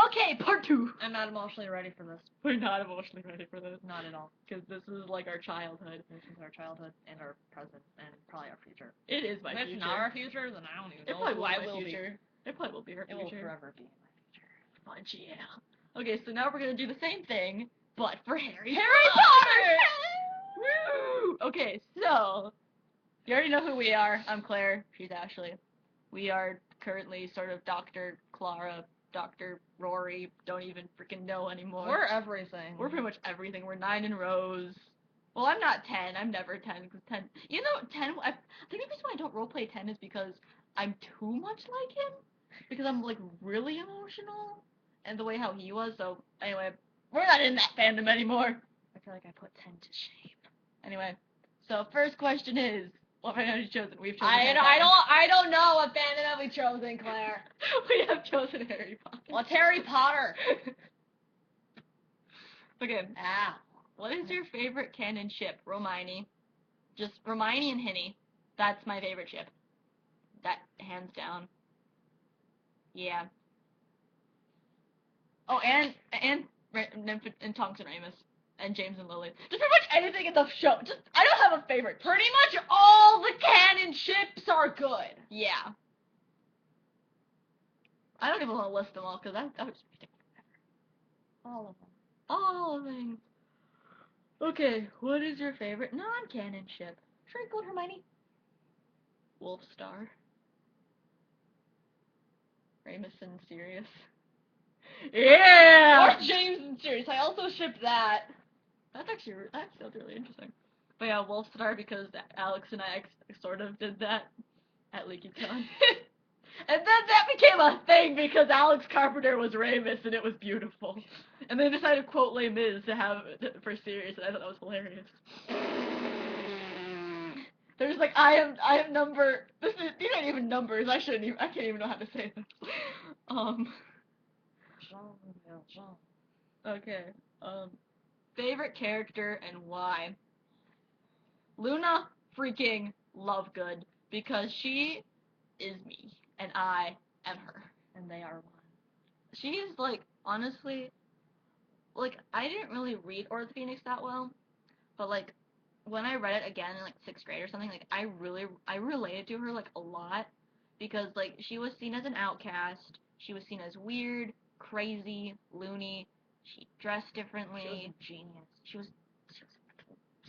Okay, part 2. I'm not emotionally ready for this. We're not emotionally ready for this. Not at all. Because this is like our childhood. This is our childhood and our present and probably our future. It is my if future. If it's not our future, then I don't even know who I will be. It probably will be our future. It will forever be my future. Fudge, yeah. Okay, so now we're gonna do the same thing, but for Harry Potter! Woo! Okay, so you already know who we are. I'm Claire. She's Ashley. We are currently sort of Dr. Clara, Dr. Rory. Don't even freaking know anymore. We're everything. We're pretty much everything. We're 9 in rows. Well, I'm not 10. I'm never 10 because 10. You know, 10. I think the reason why I don't roleplay 10 is because I'm too much like him. Because I'm like really emotional, and the way how he was. So anyway, we're not in that fandom anymore. I feel like I put 10 to shame. Anyway, so first question is, what fandom have you chosen? We've chosen. I don't know what fandom have we chosen, Claire. We have chosen Harry Potter. What's Harry Potter? Okay. What is your favorite canon ship? Hermione. Just Hermione and Henny. That's my favorite ship. That hands down. Yeah. Oh, and Tonks and Ramus. And James and Lily. Just pretty much anything in the show. Just, I don't have a favorite. Pretty much all the canon ships are good. Yeah. I don't even want to list them all, because that would just be All of them. all of them. Okay, what is your favorite non-canon ship? Treacle, Hermione. Wolfstar. Ramus and Sirius. Yeah! Or James and Sirius. I also ship that. That sounds really interesting. But yeah, Wolfstar, because Alex and I sort of did that at LeakyCon. And then that became a thing because Alex Carpenter was Ramus and it was beautiful. And they decided to quote Les Mis for Sirius, and I thought that was hilarious. They're just like, I am number. These aren't even numbers. I can't even know how to say this. Okay. Favorite character and why? Luna freaking Lovegood, because she is me and I am her. And they are one. She is like, honestly, like, I didn't really read Order of the Phoenix that well, but like when I read it again in like 6th grade or something, like I related to her like a lot, because like she was seen as an outcast, she was seen as weird, crazy, loony, she dressed differently. She was a genius. She was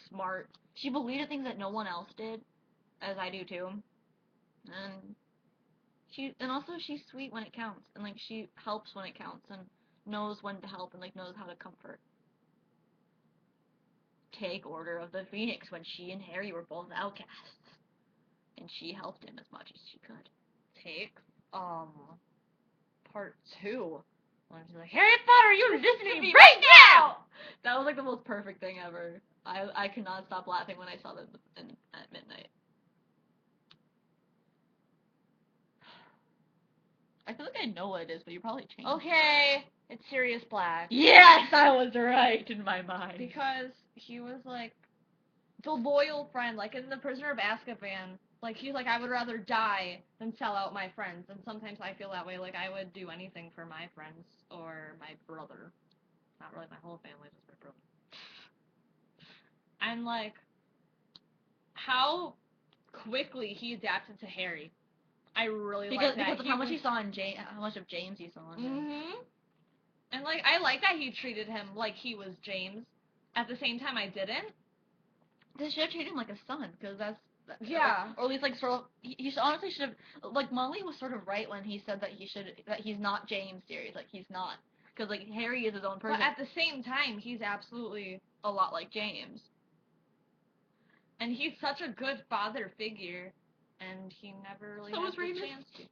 smart. She believed in things that no one else did, as I do too. And also she's sweet when it counts, and like she helps when it counts, and knows when to help, and like knows how to comfort. Take Order of the Phoenix when she and Harry were both outcasts, and she helped him as much as she could. Take part 2 when she's like, Harry Potter, you listen to me right now! That was like the most perfect thing ever. I could not stop laughing when I saw that at midnight. I feel like I know what it is, but you probably changed. Okay, it's Sirius Black. Yes, I was right in my mind. Because he was like the loyal friend, like in The Prisoner of Azkaban. Like he's like, I would rather die than sell out my friends. And sometimes I feel that way. Like I would do anything for my friends or my brother. Not really my whole family, just my brother. And like how quickly he adapted to Harry. I really like that. Because of how much he saw in how much of James he saw in him. Mm-hmm. And like I like that he treated him like he was James. At the same time, I didn't. They should have treated him like a son, because yeah. Or at least like sort of. He honestly should have. Like Molly was sort of right when he said that he's not James' series. Like he's not, because like Harry is his own person. But at the same time, he's absolutely a lot like James. And he's such a good father figure, and he never really had the chance to.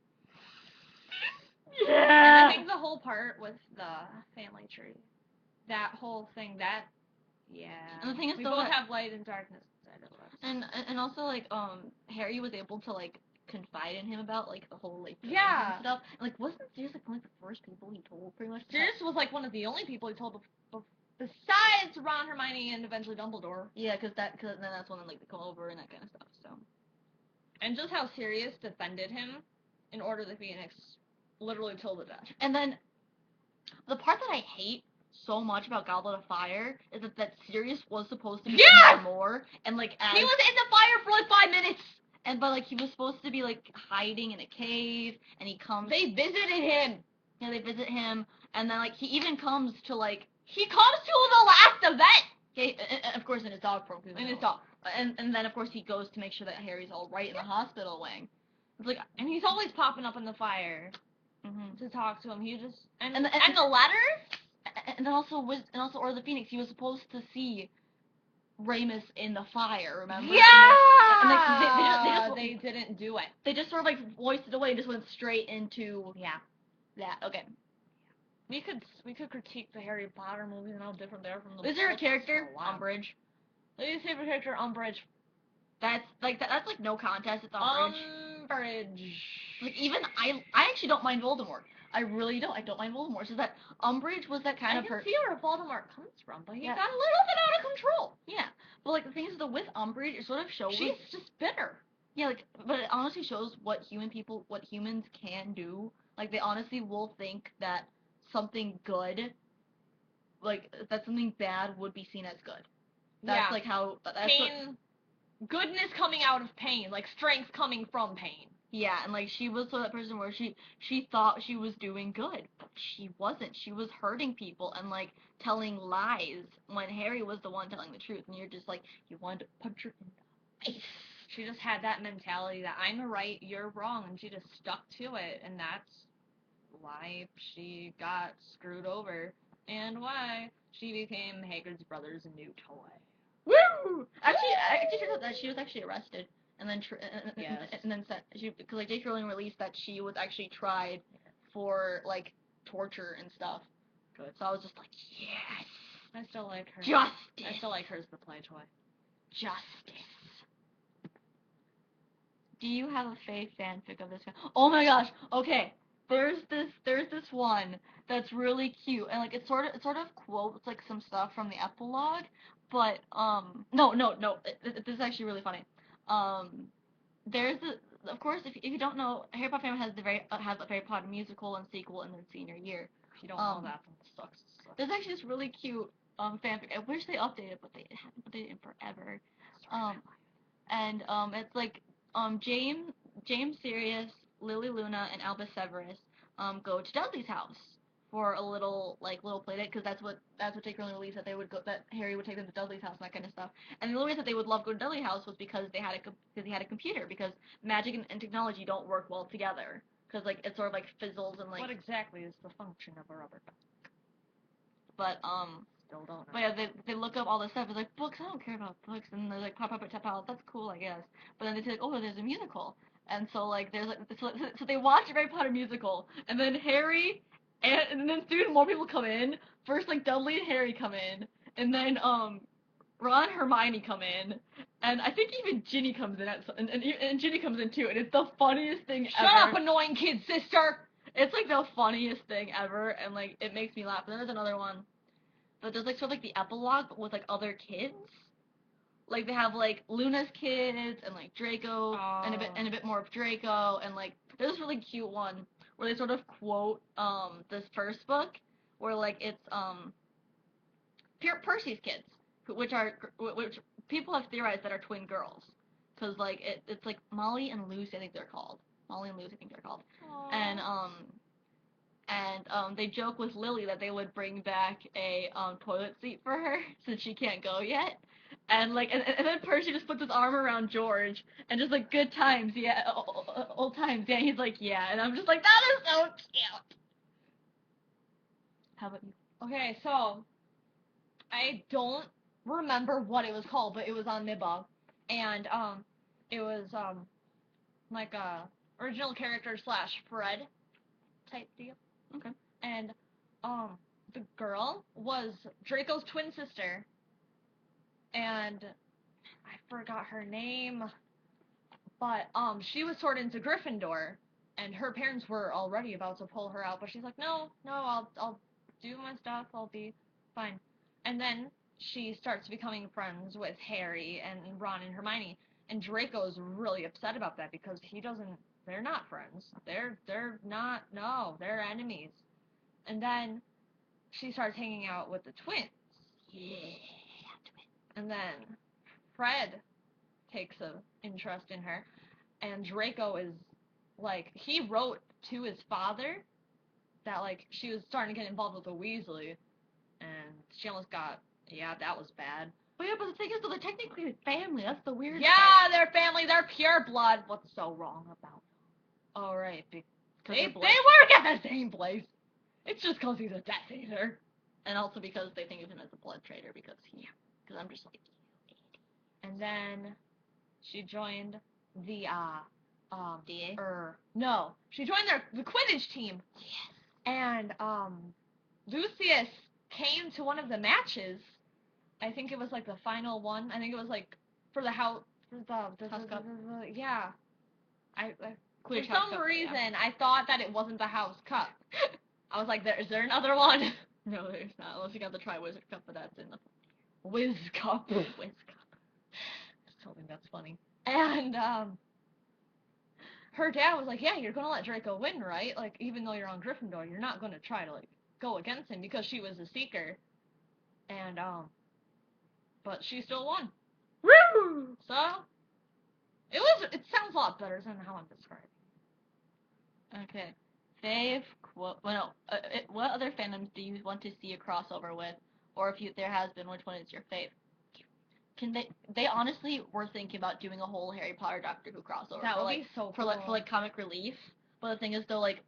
Yeah. And I think the whole part with the family tree, that whole thing, yeah. And the thing is, we both have light and darkness inside of us. And also like Harry was able to like confide in him about like the whole like and stuff. And like wasn't Sirius like one of the first people he told pretty much? Sirius was like one of the only people he told besides Ron, Hermione, and eventually Dumbledore. Yeah, because then that's when like they come over and that kind of stuff. So. And just how Sirius defended him in Order of the Phoenix, literally till the death. And then, the part that I hate so much about Goblet of Fire is that Sirius was supposed to be Yes! more, and like He was in the fire for like 5 minutes. but like he was supposed to be like hiding in a cave, and he comes. They visited him. Yeah, they visit him, and then like he even comes to like He comes to the last event. Okay, of course in his dog form. In his dog. And then of course he goes to make sure that Harry's all right in the hospital wing. It's like, And he's always popping up in the fire mhm. to talk to him. He just and And the letters. And then also Order of the Phoenix, he was supposed to see Ramus in the fire, remember? Yeah. And like, they didn't do it. They just sort of like voiced it away and just went straight into that. Okay. We could critique the Harry Potter movies and how different they are from the. Is there a books character? for a while. Umbridge. Least favorite character, Umbridge. That's like no contest. It's Umbridge. Umbridge. Like even I actually don't mind Voldemort. I really don't. I don't mind Voldemort. It's just that Umbridge was that kind of I can see where Voldemort comes from, but he Yeah. got a little bit out of control. Yeah. But like the thing is that with Umbridge, it sort of shows. She's just bitter. Yeah, like, but it honestly shows what humans can do. Like they honestly will think that something good, like that something bad would be seen as good. That's like how that's pain, goodness coming out of pain, like strength coming from pain. Yeah, and like she was sort of that person where she thought she was doing good, but she wasn't. She was hurting people and like telling lies when Harry was the one telling the truth, and you're just like you wanted to punch her in the face. She just had that mentality that I'm right, you're wrong, and she just stuck to it, and that's why she got screwed over, and why she became Hagrid's brother's new toy. Woo! Actually, I actually heard that she was actually arrested, and then Yes. and then sent because like J.K. Rowling released that she was actually tried for like torture and stuff. Good. So I was just like, yes, I still like her. justice. I still like her as the play toy. Justice. Do you have a Fave fanfic of this guy? Oh my gosh. Okay. There's this one that's really cute, and like it sort of quotes like some stuff from the epilogue, but no, this is actually really funny. There's of course if you don't know, Harry Potter has a Harry Potter musical and sequel in their senior year. If you don't know that, then it sucks. There's actually this really cute fanfic. I wish they updated, but they haven't updated in forever. And it's like James Sirius, Lily Luna, and Albus Severus go to Dudley's house for a little play date because that's what J.K. Rowling released, that Harry would take them to Dudley's house and that kind of stuff. And the only reason that they would love go to Dudley's house was because he had a computer, because magic and technology don't work well together, because like it sort of like fizzles and like. What exactly is the function of a rubber duck? But still don't know. But yeah, they look up all this stuff. It's like, books, I don't care about books. And they're like, pop up at tap out. That's cool, I guess. But then they say, like, oh, there's a musical. And so like there's like so they watch a Harry Potter musical, and then Harry and then soon more people come in. First like Dudley and Harry come in, and then Ron and Hermione come in, and I think even Ginny comes in and Ginny comes in too, and it's the funniest thing ever. Shut up, annoying kid sister. It's like the funniest thing ever, and like it makes me laugh. And then there's another one that does like sort of like the epilogue, but with like other kids. Like they have like Luna's kids and like Draco and a bit more of Draco, and like there's this really cute one where they sort of quote this first book where like it's Percy's kids, which people have theorized that are twin girls, because like it's like Molly and Lucy, I think they're called. And they joke with Lily that they would bring back a toilet seat for her since she can't go yet. And like and then Percy just puts his arm around George and just like, good times, yeah, old times, yeah. He's like, yeah, and I'm just like, that is so cute. How about you? Okay, so I don't remember what it was called, but it was on Nibba, and it was like a original character / Fred type deal. Okay. And the girl was Draco's twin sister, and I forgot her name, but she was sorted into Gryffindor, and her parents were already about to pull her out, but she's like, no, I'll do my stuff, I'll be fine. And then she starts becoming friends with Harry and Ron and Hermione, and Draco's really upset about that because they're not friends. They're not, no, they're enemies. And then she starts hanging out with the twins. Yeah. And then Fred takes an interest in her, and Draco is like, he wrote to his father that like she was starting to get involved with the Weasley, and she almost got, yeah, that was bad. But yeah, but the thing is, though, they're technically family. That's the weird Yeah, part. they're family, they're pure blood. What's so wrong about them? Oh, right. They Work at the same place. It's just because he's a Death Eater. And also because they think of him as a blood traitor because I'm just like. And then she joined the DA? No, she joined the Quidditch team. Yes. And Lucius came to one of the matches. I think it was like the final one. I think it was like for the house, for the House Cup? yeah. I for Quidditch House some Cup, reason yeah. I thought that it wasn't the House Cup. I was like, is there another one? No, there's not. Unless you got the Triwizard Cup, but that's in the Whiz Cup. Whiz Cup. I still think that's funny. And her dad was like, yeah, you're gonna let Draco win, right? Like, even though you're on Gryffindor, you're not gonna try to like go against him because she was a Seeker. And but she still won. Woo! So it sounds a lot better than how I'm describing. Okay. Fave quote. Well, no. What other fandoms do you want to see a crossover with, or if there has been, which one is your fave? Can they honestly were thinking about doing a whole Harry Potter Doctor Who crossover That for would like be so for cool. like comic relief. But the thing is though, like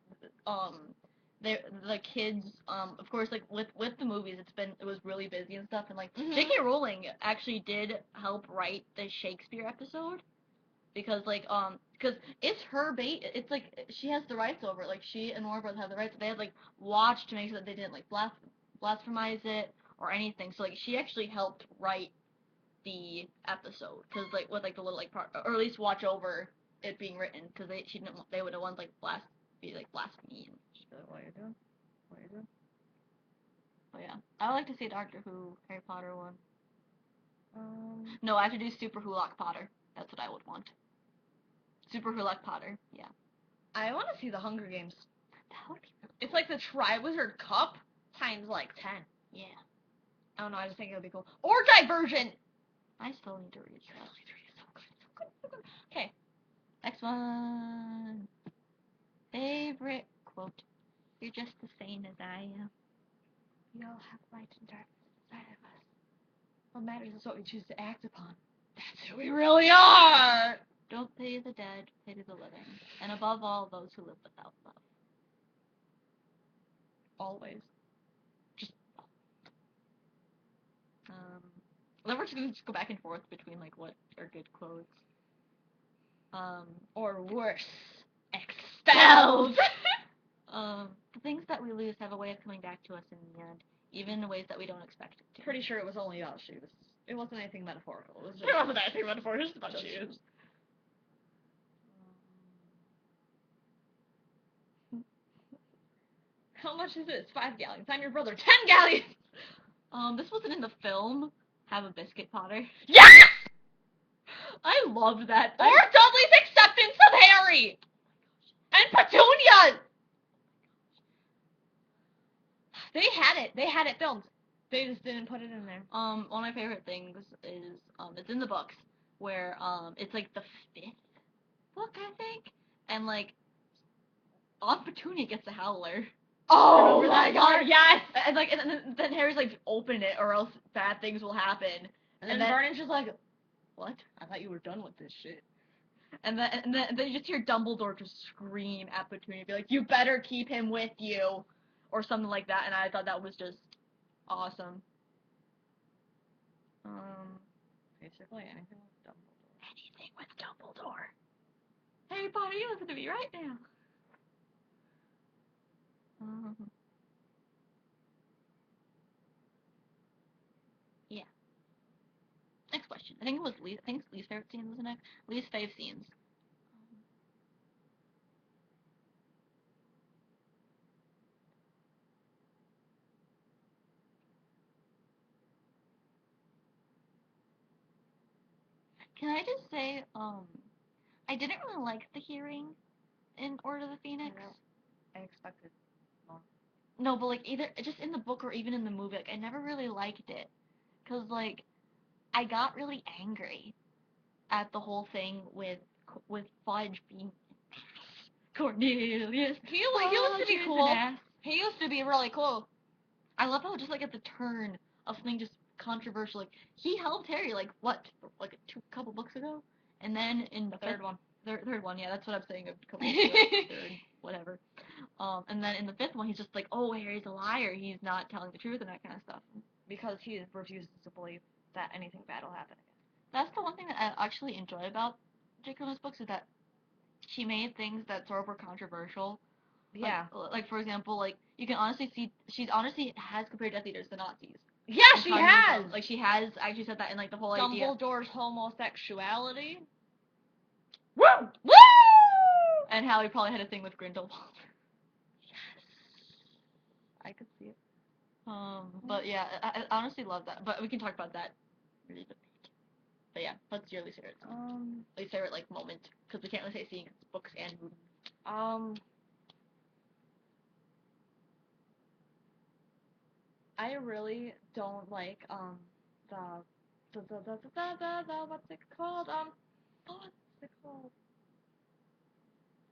the kids of course like with the movies it was really busy and stuff, and like J.K. Rowling actually did help write the Shakespeare episode because it's her it's like she has the rights over it. Like she and Warner Bros have the rights. They had like watched to make sure that they didn't like blasphemize it or anything. So like she actually helped write the episode because like with like the little like part, or at least watch over it being written because they would have wanted like blasphemy and What are you doing? but yeah, I would like to see a Doctor Who Harry Potter one. No, I have to do Super Hulock Potter. That's what I would want. Super Hulock Potter. Yeah. I want to see the Hunger Games. That would be really It's like the Triwizard Cup times like 10. Yeah. I don't know, I just think it would be cool. Or Divergent! I still need to read that. Okay. Next one. Favorite quote. You're just the same as I am. We all have light and darkness inside of us. What matters is what we choose to act upon. That's who we really are! Don't pity the dead, pity the living. And above all, those who live without love. Always. Then we're just gonna go back and forth between like what are good quotes. Or worse. Expelled! The things that we lose have a way of coming back to us in the end, even in ways that we don't expect it to. Pretty sure it was only about shoes. It wasn't anything metaphorical. It was just, It wasn't anything metaphorical, just about shoes. How much is this? 5 galleons. I'm your brother. 10 galleons! This wasn't in the film. Have a biscuit, Potter. Yes! I loved that. Or Dudley's acceptance of Harry! And Petunia! They had it filmed. They just didn't put it in there. One of my favorite things is, it's in the books, where, it's like the 5th book, I think, and like, Aunt Petunia gets a howler. Oh my god, yes! And like, and then Harry's like, open it or else bad things will happen. And then Vernon's just like, what? I thought you were done with this shit. And then you just hear Dumbledore just scream at Petunia, be like, you better keep him with you, or something like that, and I thought that was just awesome. Basically anything with Dumbledore. Anything with Dumbledore. Harry Potter, you listen to me right now. Yeah. Next question. I think it was least favorite scenes was the next. Least fave scenes. Can I just say, I didn't really like the hearing in Order of the Phoenix. I expected more. No, but like either just in the book or even in the movie, like I never really liked it, cause like I got really angry at the whole thing with Fudge being Cornelius. He used to be Fudge is cool. an ass. He used to be really cool. I love how just like at the turn of something just controversial, like he helped Harry like what, like couple books ago, and then in the Third one. third one, yeah, that's what I'm saying, a couple books ago, third, whatever. And then in the fifth one, he's just like, oh, Harry's a liar, he's not telling the truth and that kind of stuff. Because he refuses to believe that anything bad will happen again. That's the one thing that I actually enjoy about J.K. Rowling's books is that she made things that sort of were controversial. Yeah. Like for example, like you can honestly see she's honestly has compared Death Eaters to Nazis. Yeah, she has. Like she has actually said that in like the whole idea. Dumbledore's homosexuality. Woo! Woo! And how he probably had a thing with Grindelwald. Yes. I could see it. But yeah, I honestly love that. But we can talk about that really bit. But yeah, what's your least favorite? Least favorite like moment, because we can't really say scene, 'cause it's books and movies. I really don't like the what's it called? What's it called?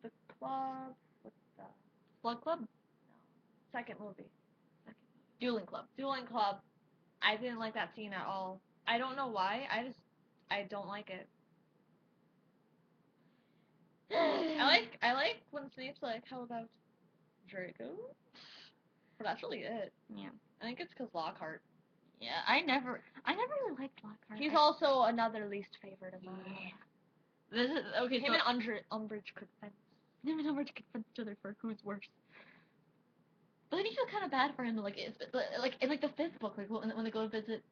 The club with the Slug Club? No. second movie. Dueling Club. Dueling Club. I didn't like that scene at all. I don't know why. I don't like it. I like when Snape's like, how about Draco? But that's really it. Yeah. I think it's because Lockhart. Yeah, I never really liked Lockhart. He's also another least favorite of mine. Yeah. This is okay. Him so and Umbridge could fence. him and Umbridge could fight each other for who's worse. But then you feel kind of bad for him, like like in like the fifth book, like when they go to visit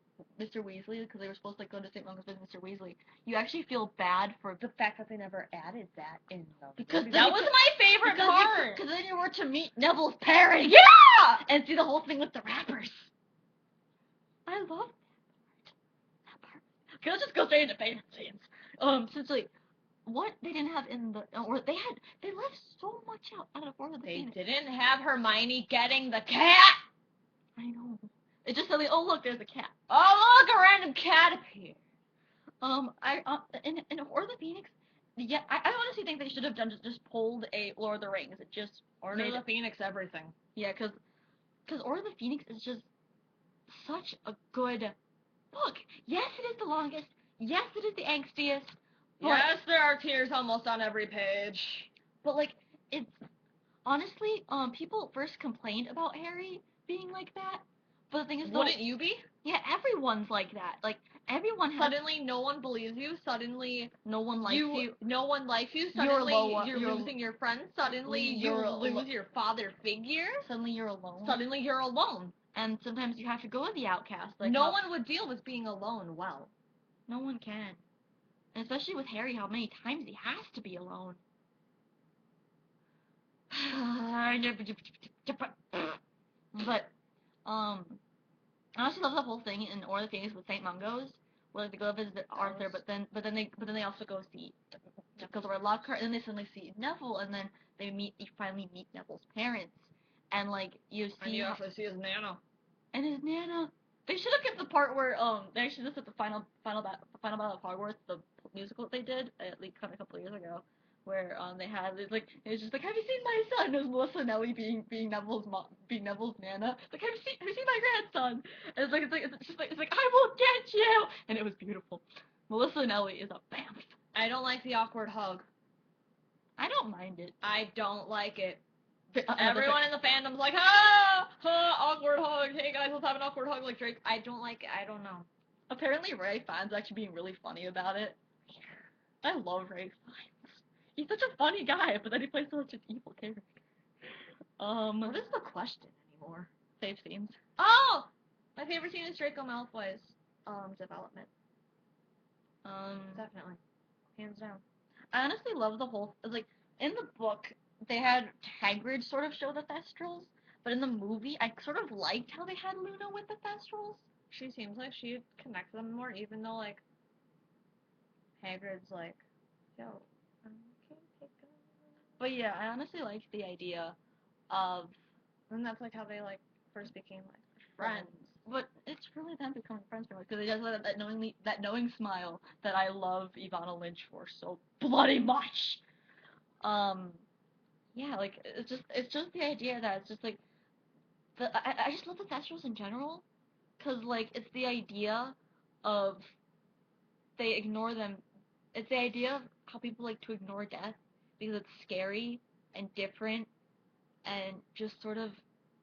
Mr. Weasley, because they were supposed to like go to St. Mungo's visit Mr. Weasley. You actually feel bad for The fact that they never added that in the because movie. That was my favorite part. Because then you were to meet Neville's parents. Yeah. And see the whole thing with the rappers. I love that part. Okay, let's just go straight into fan scenes. Since like what they didn't have in the or they left so much out of Order of the They Phoenix. didn't have Hermione getting the cat. I know. It just said like, oh look, there's a cat. Oh look, a random cat appeared. In Order of the Phoenix, yeah, I honestly think they should have done just pulled a Lord of the Rings. It just Order of the Phoenix, everything. Yeah, because Order of the Phoenix is just such a good book. Yes, it is the longest. Yes, it is the angstiest. Yes, there are tears almost on every page. But like, it's honestly, people first complained about Harry being like that. But the thing is, wouldn't you be? Yeah, everyone's like that. Like everyone has. Suddenly, no one believes you. Suddenly, no one likes you. No one likes you. Suddenly, you're losing your friends. Suddenly, you lose your father figure. Suddenly, you're alone. Suddenly, you're alone. And sometimes you have to go with the outcast. Like no one would deal with being alone well. No one can. And especially with Harry, how many times he has to be alone. But, I honestly love the whole thing in Order of the Phoenix with St. Mungo's, where they go visit Arthur, but then they also go see, because we're Lockhart, and then they suddenly see Neville, and then you finally meet Neville's parents, and like you see. And you actually see his nana. And his nana. They should have kept the part where they actually just at the final battle of Hogwarts, the musical that they did at least a couple of years ago, where they had it's just like, have you seen my son? It was Melissa and Ellie being Neville's nana. Like, have you seen my grandson? And it's like I will get you, and it was beautiful. Melissa and Ellie is a bamf. I don't like the awkward hug. I don't mind it. I don't like it. Everyone in the fandom's like, awkward hug. Hey guys, let's have an awkward hug like Drake. I don't like it. I don't know. Apparently, Ray finds actually being really funny about it. I love Ray Fiennes. He's such a funny guy, but then he plays such an evil character. What is the question anymore? Fave scenes. Oh! My favorite scene is Draco Malfoy's development. Definitely. Hands down. I honestly love the whole, like, in the book, they had Hagrid sort of show the Thestrals, but in the movie, I sort of liked how they had Luna with the Thestrals. She seems like she connects them more, even though, like, Hagrid's like, yo, I can't pick up. But yeah, I honestly liked the idea of And that's like how they like first became like friends. But it's really them becoming friends because they just have that knowing smile that I love Ivana Lynch for so bloody much. Yeah, like it's just the idea that it's just like I just love the Thestrals in general, cause like it's the idea of they ignore them. It's the idea of how people like to ignore death because it's scary and different and just sort of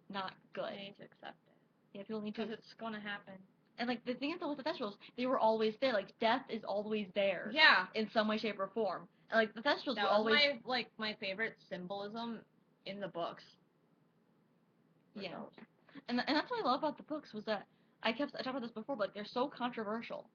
not good. They need to accept it. Yeah, people need to. Because it's gonna happen. And like the thing is though with the Thestrals, they were always there. Like death is always there. Yeah. In some way, shape, or form. And like the Thestrals That were was always my favorite symbolism in the books. Yeah. And that's what I love about the books was that I talked about this before, but like, they're so controversial.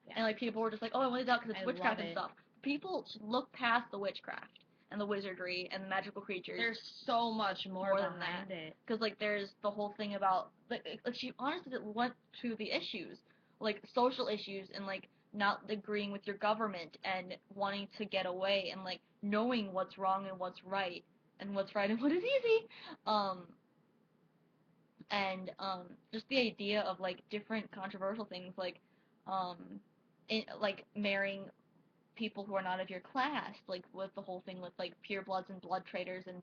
Yeah. And like people were just like, oh, I wanted it out because it's witchcraft and stuff. People should look past the witchcraft and the wizardry and the magical creatures. There's so much more than that. Because like there's the whole thing about like she honestly went to the issues, like social issues and like not agreeing with your government and wanting to get away and like knowing what's wrong and what's right and what is easy. And just the idea of like different controversial things like like marrying people who are not of your class, like with the whole thing with like purebloods and blood traders and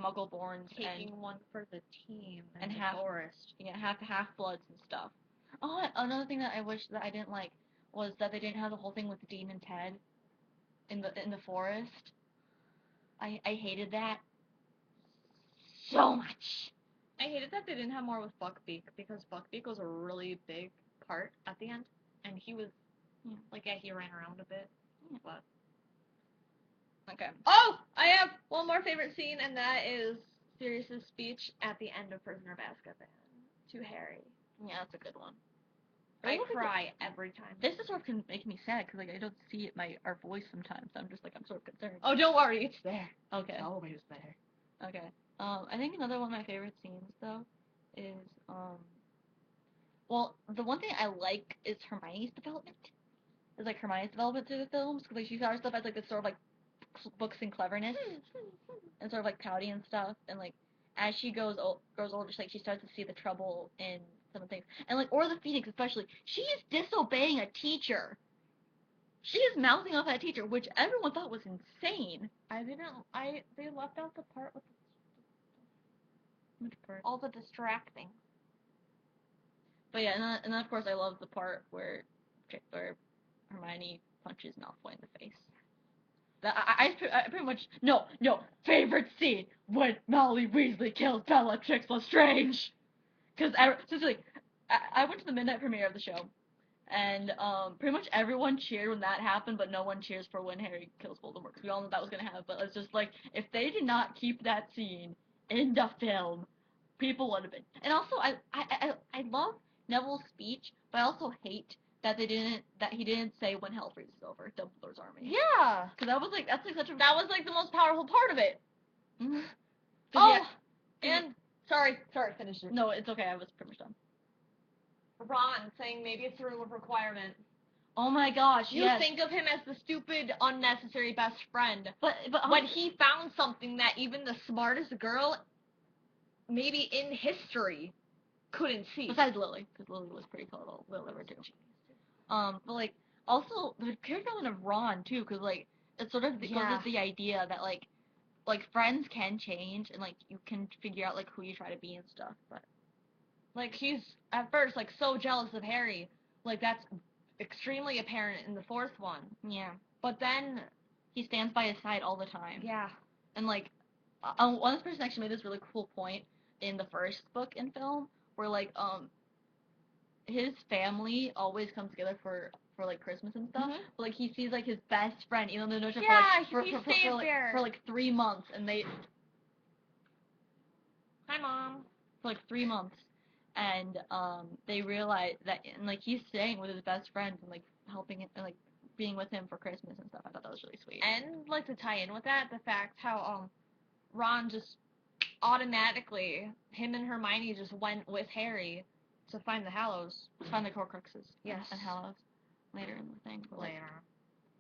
muggleborns taking and one for the team and half forest. Yeah, half bloods and stuff. Oh, another thing that I wish that I didn't like was that they didn't have the whole thing with Dean and Ted in the forest. I hated that so much. I hated that they didn't have more with Buckbeak because Buckbeak was a really big part at the end, and he was he ran around a bit, but okay. Oh, I have one more favorite scene, and that is Sirius's speech at the end of Prisoner of Azkaban to Harry. Yeah, that's a good one. I cry every time. This is sort of make me sad because like I don't see our voice sometimes. I'm just like I'm sort of concerned. Oh, don't worry, it's there. Okay. It's always there. Okay. I think another one of my favorite scenes though is well, the one thing I like is Hermione's development. Is like Hermione's development through the films because like she starts stuff as like this sort of like books and cleverness and sort of like pouty and stuff and like as she grows older, she starts to see the trouble in some of the things and like Orla the Phoenix especially, she is disobeying a teacher. She is mouthing off at a teacher, which everyone thought was insane. They left out the part with Which part? all the distracting. But yeah, and then of course I love the part where Hermione punches Malfoy in the face. I pretty much no favorite scene when Molly Weasley kills Bellatrix Lestrange. Because seriously, I went to the midnight premiere of the show, and pretty much everyone cheered when that happened, but no one cheers for when Harry kills Voldemort. Because we all knew that was gonna happen. But it's just like if they did not keep that scene in the film, people would have been. And also, I love Neville's speech, but I also hate that he didn't say when hell freezes over Dumbledore's army. Yeah. Because that was like such a that was like the most powerful part of it. Mm-hmm. Oh, and sorry, finish it. No, it's okay. I was pretty much done. Ron saying maybe it's a room of requirement. Oh my gosh, you think of him as the stupid, unnecessary best friend. But when he found something that even the smartest girl, maybe in history, couldn't see. Besides Lily, because Lily was pretty total. Lily too. But like also the character of Ron too, because like it's sort of goes with the idea that like friends can change and like you can figure out like who you try to be and stuff. But like he's at first like so jealous of Harry, like that's extremely apparent in the fourth one. Yeah. But then he stands by his side all the time. Yeah. And like one person actually made this really cool point in the first book and film where like his family always comes together for like Christmas and stuff. Mm-hmm. But like he sees like his best friend, even though they're for like 3 months and they Hi Mom. For like 3 months. And they realize that and like he's staying with his best friend and like helping him and like being with him for Christmas and stuff. I thought that was really sweet. And like to tie in with that, the fact how Ron just automatically him and Hermione just went with Harry to find the Hallows. To find the Horcruxes. Yes. And Hallows. Later in the thing. Later.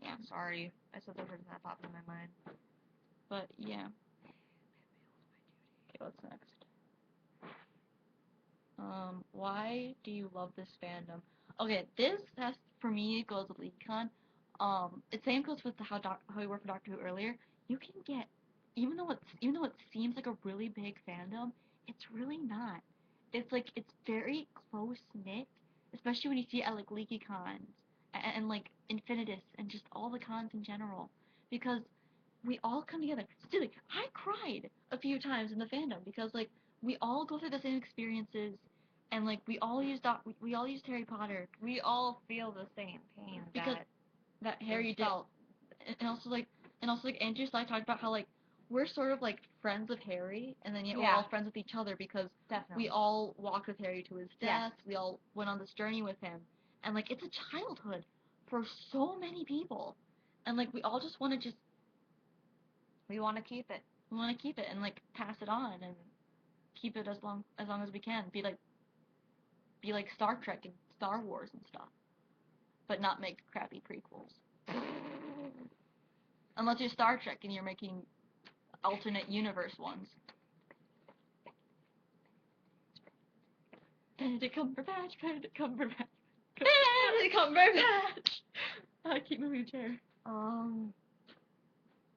Yeah. Sorry. I said the person that popped in my mind. But yeah. Okay, what's next? Why do you love this fandom? Okay, this has for me goes with LeakyCon. The same goes with how we were for Doctor Who earlier. You can get even though it seems like a really big fandom, it's really not. It's like it's very close knit, especially when you see it at like LeakyCons and like Infinitus and just all the cons in general, because we all come together. Still, like, I cried a few times in the fandom because like we all go through the same experiences, and like we all used Harry Potter We all feel the same pain because that Harry did, felt. and also like Andrew and I talked about how like we're sort of like friends of Harry, and then yet we're Yeah. all friends with each other because Definitely. we all walked with Harry to his death. Yes. We all went on this journey with him, and like it's a childhood for so many people, and like we all just want to We want to keep it. we want to keep it and like pass it on and keep it as long as we can. Be like Star Trek and Star Wars and stuff, but not make crappy prequels. Unless you're Star Trek and you're making alternate universe ones. Benedict Cumberbatch, Benedict Cumberbatch. Benedict Cumberbatch! Keep moving the chair.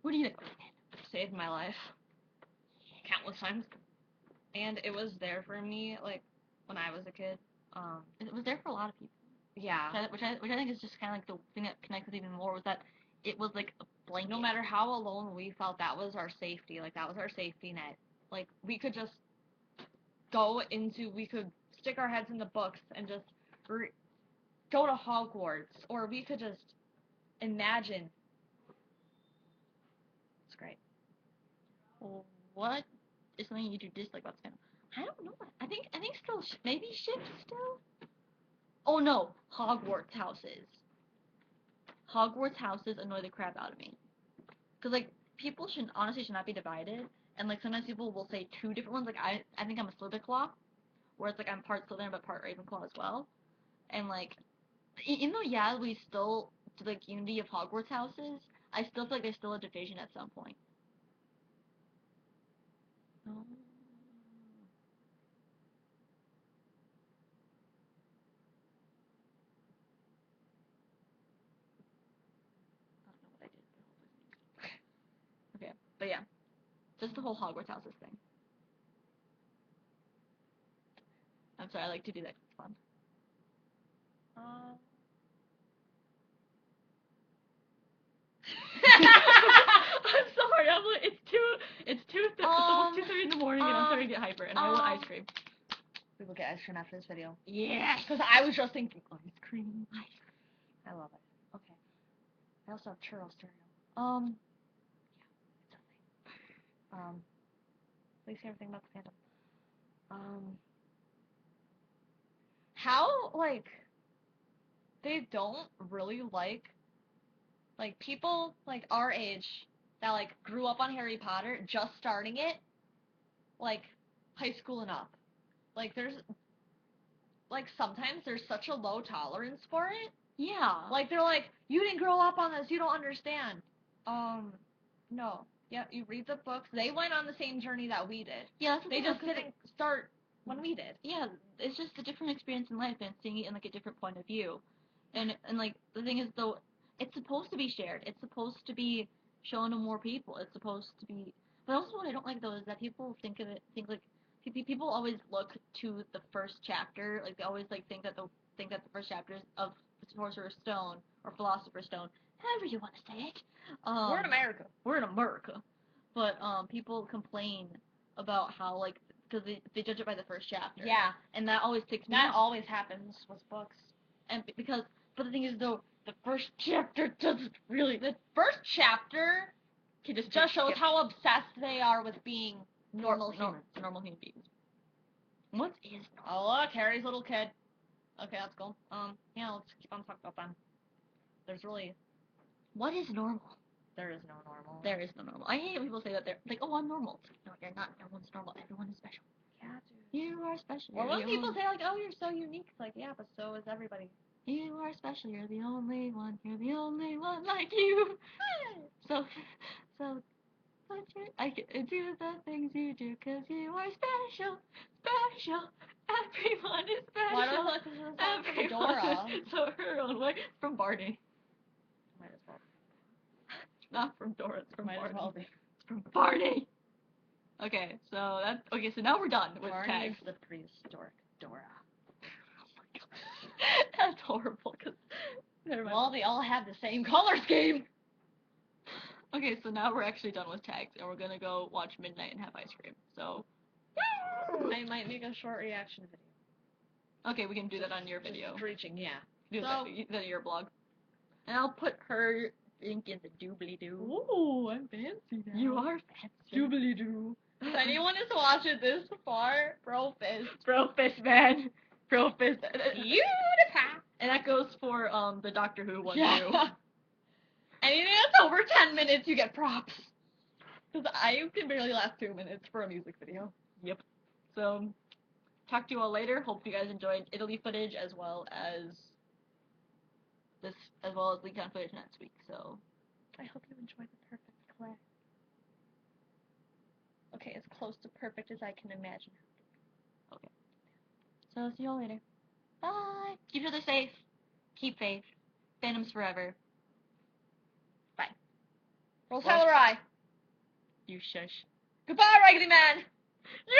What do you think? Saved my life. Countless times. And it was there for me, like, when I was a kid. It was there for a lot of people. Yeah. Which I think is just kind of like the thing that connects us even more was that it was like a blanket. No matter how alone we felt, that was our safety. Like, that was our safety net. Like, we could just we could stick our heads in the books and just go to Hogwarts. Or we could just imagine. It's great. Well, what is something you do dislike about this fandom? I don't know. I think still maybe ships still. Oh no, Hogwarts houses. Hogwarts houses annoy the crap out of me. Cause like people should not be divided, and like sometimes people will say two different ones. Like I think I'm a Slytherin, whereas like I'm part Slytherin but part Ravenclaw as well. And like even though yeah we still do like unity of Hogwarts houses, I still feel like there's still a division at some point. Oh. I don't know what I did, but okay, but yeah, just the whole Hogwarts houses thing. I'm sorry, I like to do that 'cause it's fun. I'm sorry, I'm like, it's almost 2:30 in the morning and I'm starting to get hyper and I want ice cream. We will get ice cream after this video. Yes! Because I was just thinking ice cream. I love it. Okay. I also have churros cereal. Yeah, it's a thing. Please say everything about the fandom. How, like, they don't really like people, like, our age that, like, grew up on Harry Potter, just starting it, like, high school and up. Like, sometimes there's such a low tolerance for it. Yeah. Like, they're like, you didn't grow up on this, you don't understand. No. Yeah, you read the books. They went on the same journey that we did. Yeah, they just didn't start when we did. Yeah, it's just a different experience in life and seeing it in like a different point of view. And like the thing is though, it's supposed to be shared. It's supposed to be shown to more people. It's supposed to be. But also what I don't like though is that people think like people always look to the first chapter. Like they always like think that the first chapter of Sorcerer's Stone or Philosopher's Stone, however you want to say it. We're in America. We're in America. But people complain about how like because they judge it by the first chapter. Yeah. And that always ticks me That off. always happens with books. And but the thing is though, the first chapter doesn't really. The first chapter just shows how obsessed they are with being normal humans. Normal human beings. What is normal? Oh look, Harry's little kid. Okay, let's go. Yeah, let's keep on talking about them. There's really. What is normal? There is no normal. There is no normal. I hate when people say that they're like, oh, I'm normal. No, you're not. No one's normal. Everyone is special. Yeah, dude. You are special. Or when people say like, oh, you're so unique, it's like, yeah, but so is everybody. You are special. You're the only one. You're the only one like you. So, I can do the things you do 'cause you are special, special. Everyone Dora. So her own way from Barney. Might as well. Not from Dora, it's from Might Barney. as well be. It's from Barney. Okay, so that's okay. So now we're done with Barney tags. is the prehistoric Dora. That's horrible. Cause never mind. Well, they all have the same color scheme. Okay, so now we're actually done with tags, and we're gonna go watch Midnight and have ice cream. So. I might make a short reaction video. Okay, we can do that on your video. Just preaching, yeah. Do So- that on your blog. And I'll put her link in the doobly-doo. Ooh, I'm fancy now. You are fancy. Doobly-doo. If anyone is watching this far, bro fist. Bro fist, man. Bro fist. Beautiful. And that goes for the Doctor Who one Yeah. too. Anything that's over 10 minutes, you get props. Because I can barely last 2 minutes for a music video. Yep. So, talk to you all later. Hope you guys enjoyed Italy footage as well as LeakCon footage next week. So, I hope you enjoyed the perfect class. Okay, as close to perfect as I can imagine. okay. So, see you all later. Bye. Keep each other safe. Keep faith. Fandoms forever. Bye. Roll Samurai. You shush. Goodbye, Raggedy Man. You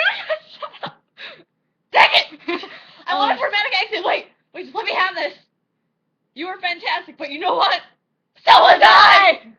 shut up. Dang it! I want a dramatic exit. Wait, just let me have this. You were fantastic, but you know what? So was I!